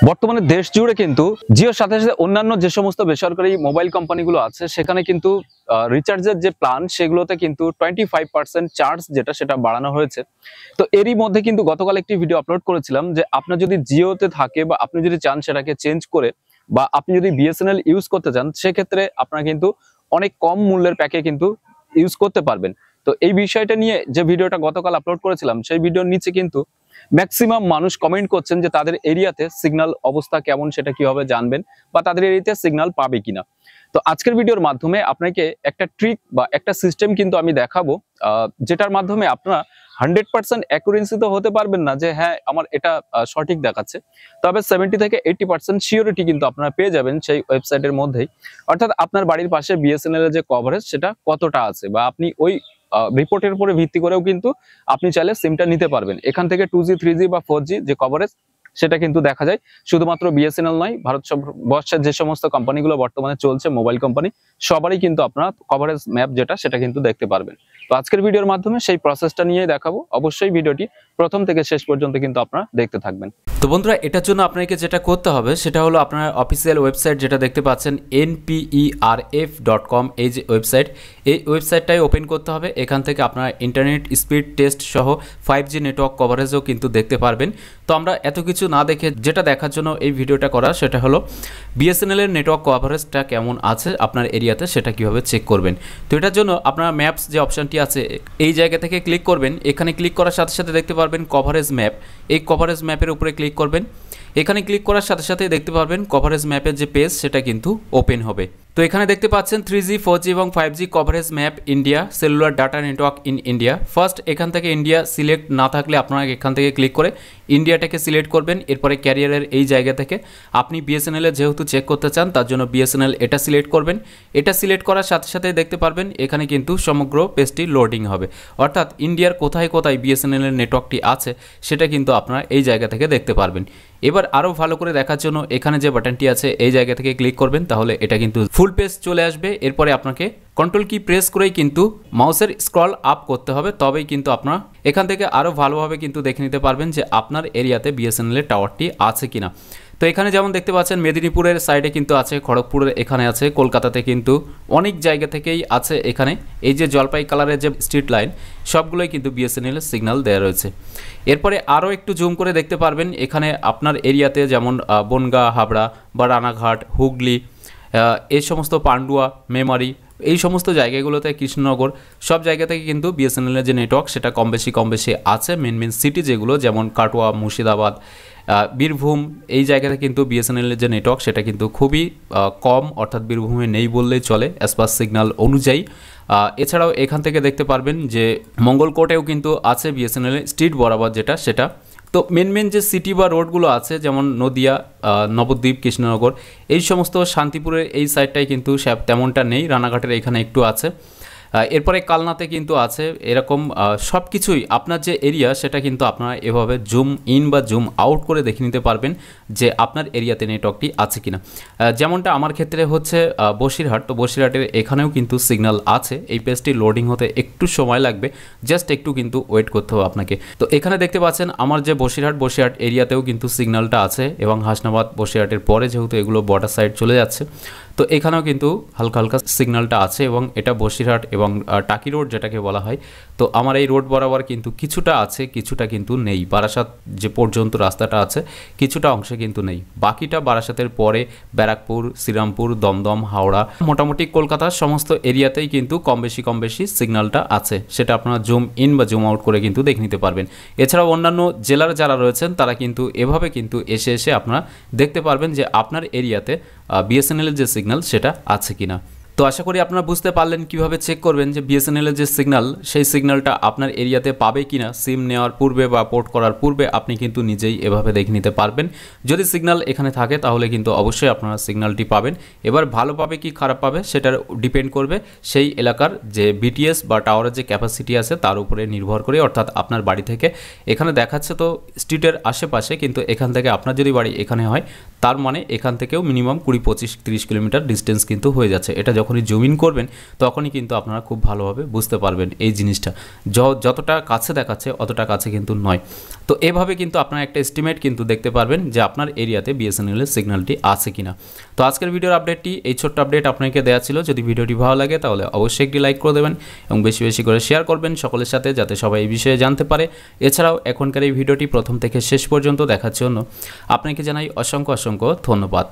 বর্তমানে দেশ জুড়ে কিন্তু জিওর সাথে সাথে অন্যান্য যে সমস্ত বেসরকারি মোবাইল কোম্পানিগুলো আছে সেখানে কিন্তু রিচার্জের যে প্ল্যান সেগুলোতে কিন্তু 25% চার্জ যেটা সেটা বাড়ানো হয়েছে। তো এরই মধ্যে কিন্তু গতকাল একটি ভিডিও আপলোড করেছিলাম যে আপনার যদি জিওতে থাকে বা আপনি যদি চান সেটাকে চেঞ্জ করে বা আপনি যদি বিএসএনএল ইউজ করতে চান সেক্ষেত্রে আপনারা কিন্তু অনেক কম মূল্যের প্যাকে কিন্তু ইউজ করতে পারবেন। তো এই বিষয়টা নিয়ে যে ভিডিওটা গতকাল আপলোড করেছিলাম সেই ভিডিওর নিচে কিন্তু ম্যাক্সিমাম মানুষ কমেন্ট করছেন যে তাদের এরিয়াতে সিগন্যাল অবস্থা কেমন সেটা কিভাবে জানবেন বা তাদের এরিয়াতে সিগন্যাল পাবে কিনা। তো আজকের ভিডিওর মাধ্যমে আপনাকে একটা ট্রিক বা একটা সিস্টেম কিন্তু আমি দেখাবো, যেটার মাধ্যমে আপনারা 100% অ্যাকুরেন্সি তো হতে পারবেন না যে হ্যাঁ আমার এটা সঠিক দেখাচ্ছে, তবে 70 থেকে 80% সিওরিটি কিন্তু আপনারা পেয়ে যাবেন সেই ওয়েবসাইটের মধ্যেই। অর্থাৎ আপনার বাড়ির পাশে বিএসএনএল এর যে কভারেজ সেটা কতটা আছে বা আপনি ওই রিপোর্টের উপরে ভিত্তি করেও কিন্তু আপনি চাইলে সিমটা নিতে পারবেন। এখান থেকে 2G 3G বা 4G যে কভারেজ সেটা কিন্তু দেখা যায়। শুধুমাত্র বিএসএনএল নয়, ভারতবর্ষের যে সমস্ত কোম্পানিগুলো বর্তমানে চলছে মোবাইল কোম্পানি সবারই কিন্তু আপনারা কভারেজ ম্যাপ যেটা সেটা কিন্তু দেখতে পারবেন। তো আজকের ভিডিওর মাধ্যমে সেই প্রসেসটা নিয়ে দেখাবো। অবশ্যই ভিডিওটি প্রথম থেকে শেষ পর্যন্ত কিন্তু আপনারা দেখতে থাকবেন। তো বন্ধুরা, এটার জন্য আপনাকে যেটা করতে হবে সেটা হলো আপনার অফিসিয়াল ওয়েবসাইট যেটা দেখতে পাচ্ছেন nperf.com, এই যে ওয়েবসাইট, এই ওয়েবসাইটটাই ওপেন করতে হবে। এখান থেকে আপনারা ইন্টারনেট স্পিড টেস্ট সহ 5G নেটওয়ার্ক কভারেজও কিন্তু দেখতে পারবেন। তো আমরা এত কিছু না দেখে যেটা দেখার জন্য এই ভিডিওটা করা সেটা হলো বিএসএনএল এর নেটওয়ার্ক কভারেজটা কেমন আছে আপনার এরিয়াতে সেটা কিভাবে চেক করবেন। তো এটার জন্য আপনারা ম্যাপস যে অপশানটি আছে এই জায়গা থেকে ক্লিক করবেন। এখানে ক্লিক করার সাথে সাথে দেখতে পারবেন কভারেজ ম্যাপ। এই কভারেজ ম্যাপের উপরে ক্লিক করবেন। এখানে ক্লিক করার সাথে সাথে দেখতে পারবেন কভারেজ ম্যাপের যে পেজ সেটা কিন্তু ওপেন হবে। তো এখানে দেখতে পাচ্ছেন 3G 4G এবং 5G coverage map India cellular data network in India. First এখান থেকে ইন্ডিয়া সিলেক্ট না থাকলে আপনারা এখান থেকে ক্লিক করে ইন্ডিয়াটাকে সিলেক্ট করবেন। এরপরে ক্যারিয়ারের এই জায়গা থেকে আপনি বিএসএনএল এ যেহেতু চেক করতে চান তার জন্য বিএসএনএল এটা সিলেক্ট করবেন। এটা সিলেক্ট করার সাথে সাথে দেখতে পারবেন এখানে কিন্তু সমগ্র পেজটি লোডিং হবে, অর্থাৎ ইন্ডিয়ার কোথায় কোথায় বিএসএনএল এর নেটওয়ার্কটি আছে সেটা কিন্তু আপনারা এই জায়গা থেকে দেখতে পারবেন। এবার আরও ভালো করে দেখার জন্য এখানে যে বাটনটি আছে এই জায়গা থেকে ক্লিক করবেন, তাহলে এটা কিন্তু ফুল পেজ চলে আসবে। এরপরে আপনাকে কন্ট্রোল কি প্রেস করেই কিন্তু মাউসের স্ক্রল আপ করতে হবে, তবেই কিন্তু আপনারা এখান থেকে আরও ভালোভাবে কিন্তু দেখে নিতে পারবেন যে আপনার এরিয়াতে বিএসএনএল এর টাওয়ারটি আছে কিনা। তো এখানে যেমন দেখতে পাচ্ছেন মেদিনীপুরের সাইডে কিন্তু আছে, খড়গপুরের এখানে আছে, কলকাতাতে কিন্তু অনেক জায়গা থেকেই আছে। এখানে এই যে জলপাই কালারের যে স্ট্রিট লাইন সবগুলোই কিন্তু বিএসএনএল এর সিগন্যাল দেওয়া রয়েছে। এরপরে আরও একটু জুম করে দেখতে পারবেন এখানে আপনার এরিয়াতে যেমন বনগাঁ, হাবড়া বা রানাঘাট, হুগলি, এই সমস্ত পান্ডুয়া, মেমারি, এই সমস্ত জায়গাগুলোতে, কৃষ্ণনগর, সব জায়গা থেকে কিন্তু বিএসএনএল এর যে নেটওয়ার্ক সেটা কম বেশি আছে। মেন সিটি যেগুলো যেমন কাটোয়া, মুর্শিদাবাদ, বীরভূম, এই জায়গাতে কিন্তু বিএসএনএল এর যে নেটওয়ার্ক সেটা কিন্তু খুবই কম, অর্থাৎ বীরভূমে নেই বললেই চলে অ্যাজ পার সিগন্যাল অনুযায়ী। এছাড়াও এখান থেকে দেখতে পারবেন যে মঙ্গলকোটেও কিন্তু আছে বিএসএনএল এর স্ট্রিট বরাবর যেটা সেটা। তো মেন যে সিটি বা রোডগুলো আছে যেমন নদিয়া, নবদ্বীপ, কৃষ্ণনগর, এই সমস্ত, শান্তিপুরের এই সাইডটাই কিন্তু তেমনটা নেই, রানাঘাটের এখানে একটু আছে। এরপরে কালনাতে কিন্তু আছে। এরকম সব কিছুই আপনার যে এরিয়া সেটা কিন্তু আপনারা এভাবে জুম ইন বা জুম আউট করে দেখে নিতে পারবেন যে আপনার এরিয়াতে নেটওয়ার্কটি আছে কিনা। যেমনটা আমার ক্ষেত্রে হচ্ছে বসিরহাট, তো বসিরহাটের এখানেও কিন্তু সিগন্যাল আছে। এই পেজটি লোডিং হতে একটু সময় লাগবে, জাস্ট একটু কিন্তু ওয়েট করতে হবে আপনাকে। তো এখানে দেখতে পাচ্ছেন আমার যে বসিরহাট এরিয়াতেও কিন্তু সিগন্যালটা আছে এবং হাসনাবাদ, বসিরহাটের পরে যেহেতু এগুলো বর্ডার সাইড চলে যাচ্ছে তো এখানেও কিন্তু হালকা হালকা সিগন্যালটা আছে এবং এটা বসিরহাট এবং টাকি রোড যেটাকে বলা হয়। তো আমার এই রোড বরাবর কিন্তু কিছুটা আছে, কিছুটা কিন্তু নেই। বারাসাত যে পর্যন্ত রাস্তাটা আছে কিছুটা অংশে কিন্তু নেই, বাকিটা বারাসাতের পরে ব্যারাকপুর, শ্রীরামপুর, দমদম, হাওড়া, মোটামুটি কলকাতার সমস্ত এরিয়াতেই কিন্তু কম বেশি সিগন্যালটা আছে। সেটা আপনারা জুম ইন বা জুম আউট করে কিন্তু দেখে নিতে পারবেন। এছাড়াও অন্যান্য জেলার যারা রয়েছেন তারা কিন্তু এভাবে কিন্তু এসে আপনারা দেখতে পারবেন যে আপনার এরিয়াতে বিএসএনএল এর যে সিগন্যাল সেটা আছে কিনা। তো আশা করি আপনারা বুঝতে পারলেন কিভাবে চেক করবেন যে বিএসএনএল এর যে সিগন্যাল সেই সিগন্যালটা আপনার এরিয়াতে পাবে কিনা। সিম নেওয়ার পূর্বে বা পোর্ট করার পূর্বে আপনি কিন্তু নিজেই এভাবে দেখে নিতে পারবেন। যদি সিগন্যাল এখানে থাকে তাহলে কিন্তু অবশ্যই আপনারা সিগন্যালটি পাবেন। এবার ভালো পাবে কি খারাপ পাবে সেটার ডিপেন্ড করবে সেই এলাকার যে বিটিএস বা টাওয়ারের যে ক্যাপাসিটি আছে তার উপরে নির্ভর করে, অর্থাৎ আপনার বাড়ি থেকে এখানে দেখাচ্ছে তো স্ট্রিটের আশেপাশে, কিন্তু এখান থেকে আপনার যদি বাড়ি এখানে হয় তার মানে এখান থেকেও মিনিমাম 20-25-30 কিলোমিটার ডিস্টেন্স কিন্তু হয়ে যাচ্ছে। এটা যখনই জুম ইন করবেন তখনই কিন্তু আপনারা খুব ভালোভাবে বুঝতে পারবেন এই জিনিসটা যতটা কাছে দেখাচ্ছে অতটা কাছে কিন্তু নয়। তো এভাবে কিন্তু আপনারা একটা এস্টিমেট কিন্তু দেখতে পারবেন যে আপনার এরিয়াতে বিএসএনএল এর সিগন্যালটি আছে কিনা। তো আজকের ভিডিওর আপডেটটি এই ছোট্ট আপডেট আপনাকে দেওয়া ছিল। যদি ভিডিওটি ভালো লাগে তাহলে অবশ্যই একটি লাইক করে দেবেন এবং বেশি বেশি করে শেয়ার করবেন সকলের সাথে, যাতে সবাই এই বিষয়ে জানতে পারে। এছাড়াও এখনকার এই ভিডিওটি প্রথম থেকে শেষ পর্যন্ত দেখার জন্য আপনাকে জানাই অসংখ্য ধন্যবাদ।